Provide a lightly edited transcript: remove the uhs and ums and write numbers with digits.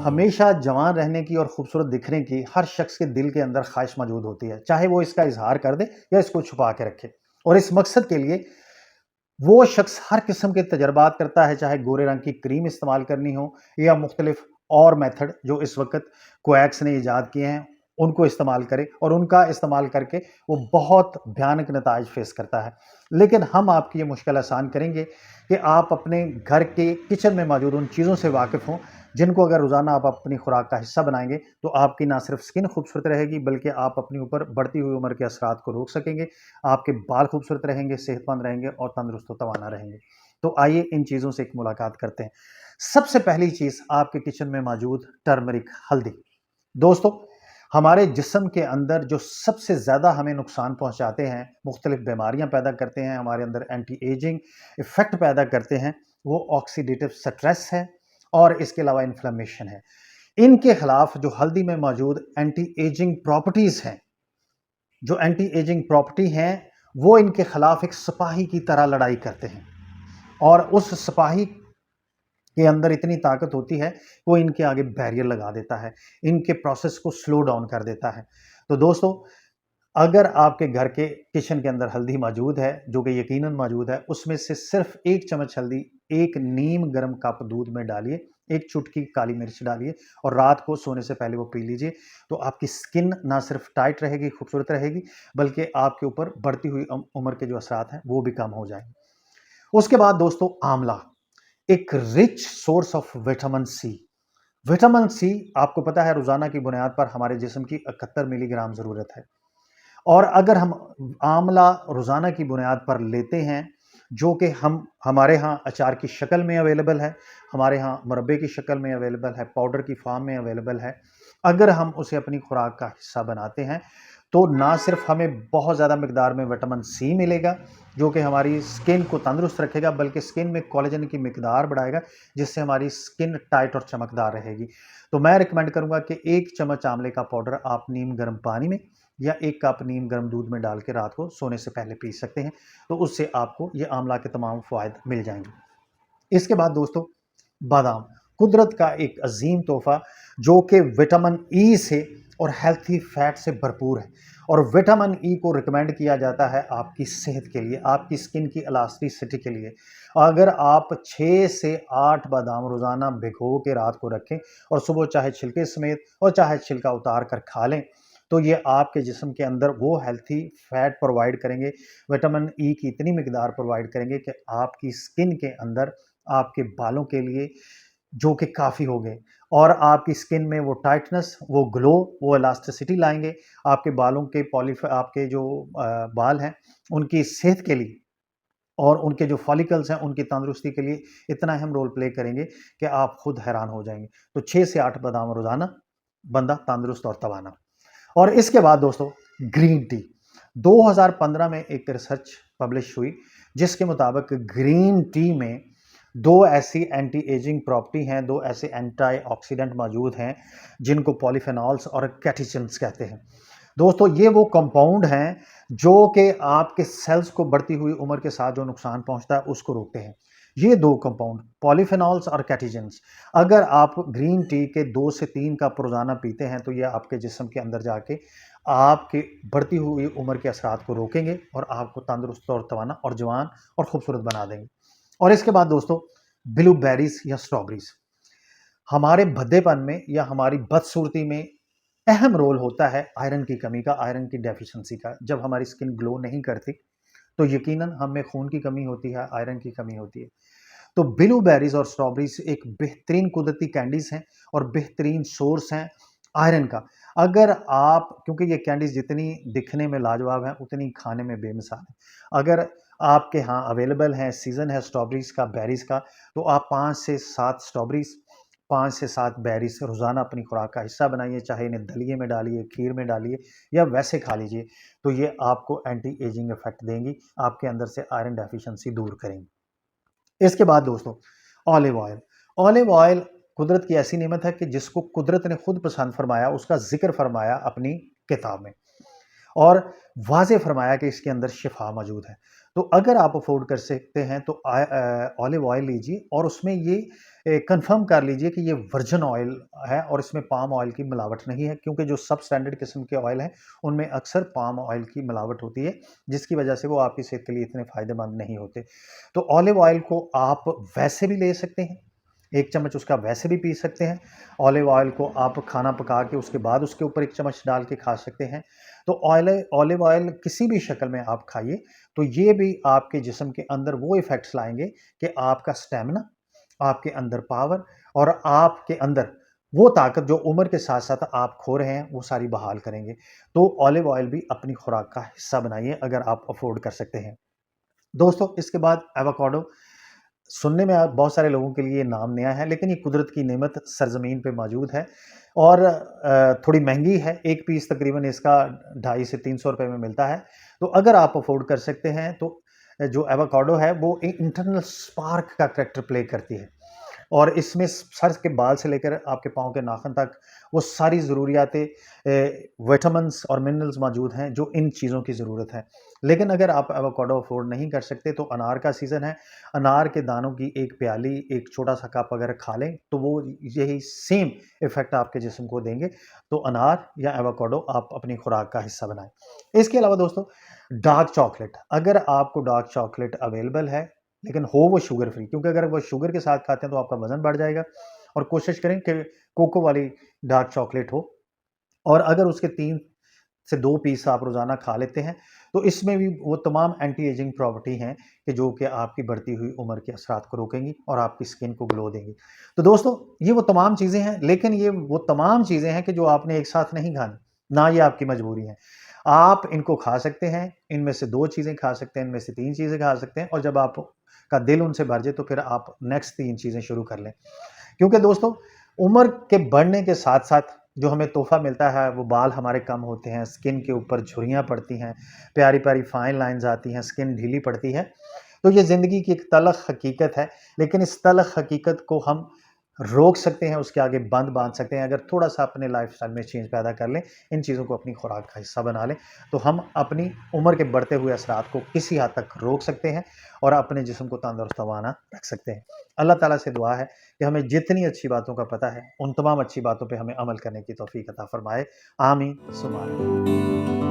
हमेशा जवान रहने की और खूबसूरत दिखने की हर शख्स के दिल के अंदर ख्वाहिश मौजूद होती है, चाहे वो इसका इजहार कर दे या इसको छुपा के रखे। और इस मकसद के लिए वो शख्स हर किस्म के तजर्बात करता है, चाहे गोरे रंग की क्रीम इस्तेमाल करनी हो या मुख्तलिफ और मेथड जो इस वक्त कोएक्स ने ईजाद किए हैं उनको इस्तेमाल करे और उनका इस्तेमाल करके वो बहुत भयानक नताइज फेस करता है। लेकिन हम आपकी ये मुश्किल आसान करेंगे कि आप अपने घर के किचन में मौजूद उन चीज़ों से वाकिफ़ हों जिनको अगर रोज़ाना आप अपनी खुराक का हिस्सा बनाएंगे तो आपकी ना सिर्फ स्किन खूबसूरत रहेगी बल्कि आप अपने ऊपर बढ़ती हुई उम्र के असरात को रोक सकेंगे। आपके बाल खूबसूरत रहेंगे, सेहतमंद रहेंगे और तंदुरुस्त व तवाना रहेंगे। तो आइए इन चीज़ों से एक मुलाकात करते हैं। सबसे पहली चीज़ आपके किचन में मौजूद टर्मरिक, हल्दी। दोस्तों, हमारे जिस्म के अंदर जो सबसे ज़्यादा हमें नुकसान पहुंचाते हैं, मुख्तलिफ बीमारियां पैदा करते हैं, हमारे अंदर एंटी एजिंग इफेक्ट पैदा करते हैं, वो ऑक्सीडेटिव स्ट्रेस है और इसके अलावा इन्फ्लेमेशन है। इनके खिलाफ जो हल्दी में मौजूद एंटी एजिंग प्रॉपर्टीज़ हैं, जो एंटी एजिंग प्रॉपर्टी हैं, वो इनके खिलाफ एक सिपाही की तरह लड़ाई करते हैं और उस सिपाही के अंदर इतनी ताकत होती है वो इनके आगे बैरियर लगा देता है, इनके प्रोसेस को स्लो डाउन कर देता है। तो दोस्तों, अगर आपके घर के किचन के अंदर हल्दी मौजूद है, जो कि यकीनन मौजूद है, उसमें से सिर्फ 1 चम्मच हल्दी एक नीम गर्म कप दूध में डालिए, 1 चुटकी काली मिर्च डालिए और रात को सोने से पहले वो पी लीजिए। तो आपकी स्किन ना सिर्फ टाइट रहेगी, खूबसूरत रहेगी, बल्कि आपके ऊपर बढ़ती हुई उम्र के जो असरात हैं वो भी कम हो जाएंगे। उसके बाद दोस्तों, आंवला एक rich source of vitamin C. Vitamin C आपको पता है रोजाना की बुनियाद पर हमारे जिस्म की 71 मिलीग्राम जरूरत है और अगर हम आंवला रोजाना की बुनियाद पर लेते हैं, जो कि हम हमारे यहाँ अचार की शक्ल में अवेलेबल है, हमारे यहाँ मुरब्बे की शक्ल में अवेलेबल है, पाउडर की फॉर्म में अवेलेबल है, अगर हम उसे अपनी खुराक का हिस्सा बनाते हैं तो ना सिर्फ हमें बहुत ज़्यादा मिकदार में विटामिन सी मिलेगा जो कि हमारी स्किन को तंदुरुस्त रखेगा, बल्कि स्किन में कोलेजन की मिकदार बढ़ाएगा जिससे हमारी स्किन टाइट और चमकदार रहेगी। तो मैं रिकमेंड करूंगा कि 1 चम्मच आंवले का पाउडर आप नीम गर्म पानी में या 1 कप नीम गर्म दूध में डाल के रात को सोने से पहले पी सकते हैं। तो उससे आपको ये आंवला के तमाम फ़ायदे मिल जाएंगे। इसके बाद दोस्तों, बादाम कुदरत का एक अजीम तोहफा जो कि विटामिन ई से और हेल्थी फैट से भरपूर है और विटामिन ई को रिकमेंड किया जाता है आपकी सेहत के लिए, आपकी स्किन की इलास्टिसिटी के लिए। अगर आप 6 से 8 बादाम रोज़ाना भिगो के रात को रखें और सुबह चाहे छिलके समेत और चाहे छिलका उतार कर खा लें, तो ये आपके जिस्म के अंदर वो हेल्थी फैट प्रोवाइड करेंगे, विटामिन ई की इतनी मिकदार प्रोवाइड करेंगे कि आपकी स्किन के अंदर आपके बालों के लिए जो कि काफ़ी हो गए और आपकी स्किन में वो टाइटनेस, वो ग्लो, वो इलास्टिसिटी लाएंगे। आपके बालों के आपके जो बाल हैं उनकी सेहत के लिए और उनके जो फॉलिकल्स हैं उनकी तंदुरुस्ती के लिए इतना अहम रोल प्ले करेंगे कि आप खुद हैरान हो जाएंगे। तो 6 से 8 बादाम रोजाना, बंदा तंदुरुस्त और तवाना। और इसके बाद दोस्तों, ग्रीन टी। 2015 में एक रिसर्च पब्लिश हुई जिसके मुताबिक ग्रीन टी में 2 ऐसी एंटी एजिंग प्रॉपर्टी हैं, 2 ऐसे एंटीऑक्सीडेंट मौजूद हैं जिनको पॉलीफेनॉल्स और कैटेचिन्स कहते हैं। दोस्तों, ये वो कंपाउंड हैं जो कि आपके सेल्स को बढ़ती हुई उम्र के साथ जो नुकसान पहुंचता है उसको रोकते हैं। ये 2 कंपाउंड पॉलीफेनॉल्स और कैटेचिन्स, अगर आप ग्रीन टी के 2 से 3 कप रोजाना पीते हैं तो ये आपके जिस्म के अंदर जाके आपकी बढ़ती हुई उम्र के असरात को रोकेंगे और आपको तंदुरुस्त और तवाना और जवान और खूबसूरत बना देंगे। और इसके बाद दोस्तों, ब्लूबेरीज या स्ट्रॉबेरीज। हमारे भद्देपन में या हमारी बदसूरती में अहम रोल होता है आयरन की कमी का, आयरन की डेफिशिएंसी का। जब हमारी स्किन ग्लो नहीं करती तो यकीनन हमें खून की कमी होती है, आयरन की कमी होती है। तो ब्लूबेरीज और स्ट्रॉबेरीज एक बेहतरीन कुदरती कैंडीज हैं और बेहतरीन सोर्स हैं आयरन का। अगर आप, क्योंकि ये कैंडीज जितनी दिखने में लाजवाब हैं उतनी खाने में बेमिसाल है, अगर आपके यहाँ अवेलेबल है, सीजन है स्ट्रॉबेरीज का, बेरीज का, तो आप 5 से 7 स्ट्रॉबेरीज, 5 से 7 बेरीज रोजाना अपनी खुराक का हिस्सा बनाइए, चाहे इन्हें दलिए में डालिए, खीर में डालिए या वैसे खा लीजिए। तो ये आपको एंटी एजिंग इफेक्ट देंगी, आपके अंदर से आयरन डेफिशिएंसी दूर करेंगी। इसके बाद दोस्तों, ऑलिव ऑयल। ऑलिव ऑयल कुदरत की ऐसी नेमत है कि जिसको कुदरत ने खुद पसंद फरमाया, उसका जिक्र फरमाया अपनी किताब में और वाज़े फरमाया कि इसके अंदर शिफा मौजूद है। तो अगर आप अफ़ोर्ड कर सकते हैं तो ऑलिव ऑयल लीजिए और उसमें ये कन्फर्म कर लीजिए कि ये वर्जिन ऑयल है और इसमें पाम ऑयल की मिलावट नहीं है, क्योंकि जो सब स्टैंडर्ड किस्म के ऑयल हैं उनमें अक्सर पाम ऑयल की मिलावट होती है, जिसकी वजह से वो आपकी सेहत के लिए इतने फ़ायदेमंद नहीं होते। तो ऑलिव ऑयल को आप वैसे भी ले सकते हैं, 1 चम्मच उसका वैसे भी पी सकते हैं। ऑलिव ऑयल को आप खाना पका के उसके बाद उसके ऊपर 1 चम्मच डाल के खा सकते हैं। तो ऑलिव ऑयल किसी भी शक्ल में आप खाइए, तो ये भी आपके जिस्म के अंदर वो इफ़ेक्ट्स लाएँगे कि आपका स्टैमिना, आपके अंदर पावर और आपके अंदर वो ताकत जो उम्र के साथ-साथ आप खो रहे हैं, वो सारी बहाल करेंगे। तो ऑलिव ऑयल भी अपनी खुराक का हिस्सा बनाइए अगर आप अफ़ोर्ड कर सकते हैं। दोस्तों, इसके बाद एवोकाडो सुनने में बहुत सारे लोगों के लिए नाम नया है, लेकिन ये कुदरत की नेमत सरज़मीन पे मौजूद है और थोड़ी महँगी है। 1 पीस तकरीबन इसका 250 से 300 रुपए में मिलता है। तो अगर आप अफ़ोर्ड कर सकते हैं तो जो एवोकाडो है वो इंटरनल स्पार्क का कैरेक्टर प्ले करती है। और इसमें सर के बाल से लेकर आपके पाँव के नाखून तक वो सारी ज़रूरियातें विटामिन्स और मिनरल्स मौजूद हैं जो इन चीज़ों की ज़रूरत है। लेकिन अगर आप एवोकाडो अफ़ोर्ड नहीं कर सकते तो अनार का सीज़न है, अनार के दानों की एक प्याली, एक छोटा-सा कप अगर खा लें तो वो यही सेम इफ़ेक्ट आपके जिस्म को देंगे। तो अनार या एवोकाडो आप अपनी खुराक का हिस्सा बनाएँ। इसके अलावा दोस्तों, डार्क चॉकलेट, अगर आपको डार्क चॉकलेट अवेलेबल है लेकिन हो वो शुगर फ्री, क्योंकि अगर वो शुगर के साथ खाते हैं तो आपका वज़न बढ़ जाएगा और कोशिश करें कि कोको वाली डार्क चॉकलेट हो और अगर उसके 3 से 2 पीस आप रोज़ाना खा लेते हैं, तो इसमें भी वो तमाम एंटी एजिंग प्रॉपर्टी हैं कि जो कि आपकी बढ़ती हुई उम्र के असरात को रोकेंगी और आपकी स्किन को ग्लो देंगी। तो दोस्तों, ये वो तमाम चीज़ें हैं, लेकिन ये वो तमाम चीज़ें हैं कि जो आपने एक साथ नहीं खानी, ना ये आपकी मजबूरी है। आप इनको खा सकते हैं, इनमें से 2 चीज़ें खा सकते हैं, इनमें से 3 चीज़ें खा सकते हैं और जब आपका दिल उनसे भर जाए, तो फिर आप नेक्स्ट 3 चीज़ें शुरू कर लें। क्योंकि दोस्तों, उम्र के बढ़ने के साथ-साथ जो हमें तोहफ़ा मिलता है, वो बाल हमारे कम होते हैं, स्किन के ऊपर झुर्रियाँ पड़ती हैं, प्यारी-प्यारी फाइन लाइन्स आती हैं, स्किन ढीली पड़ती है। तो ये ज़िंदगी की एक तल्ख़ हकीकत है, लेकिन इस तल्ख़ हकीकत को हम रोक सकते हैं, उसके आगे बंद बाँध सकते हैं, अगर थोड़ा-सा अपने लाइफ़स्टाइल में चेंज पैदा कर लें, इन चीज़ों को अपनी खुराक का हिस्सा बना लें, तो हम अपनी उम्र के बढ़ते हुए असरात को किसी हद तक रोक सकते हैं और अपने जिस्म को तंदुरुस्त रवाना रख सकते हैं। अल्लाह ताला से दुआ है कि हमें जितनी अच्छी बातों का पता है, उन तमाम अच्छी बातों पे हमें अमल करने की तौफ़ीक अता फ़रमाए। आमीन सुम्मा आमीन।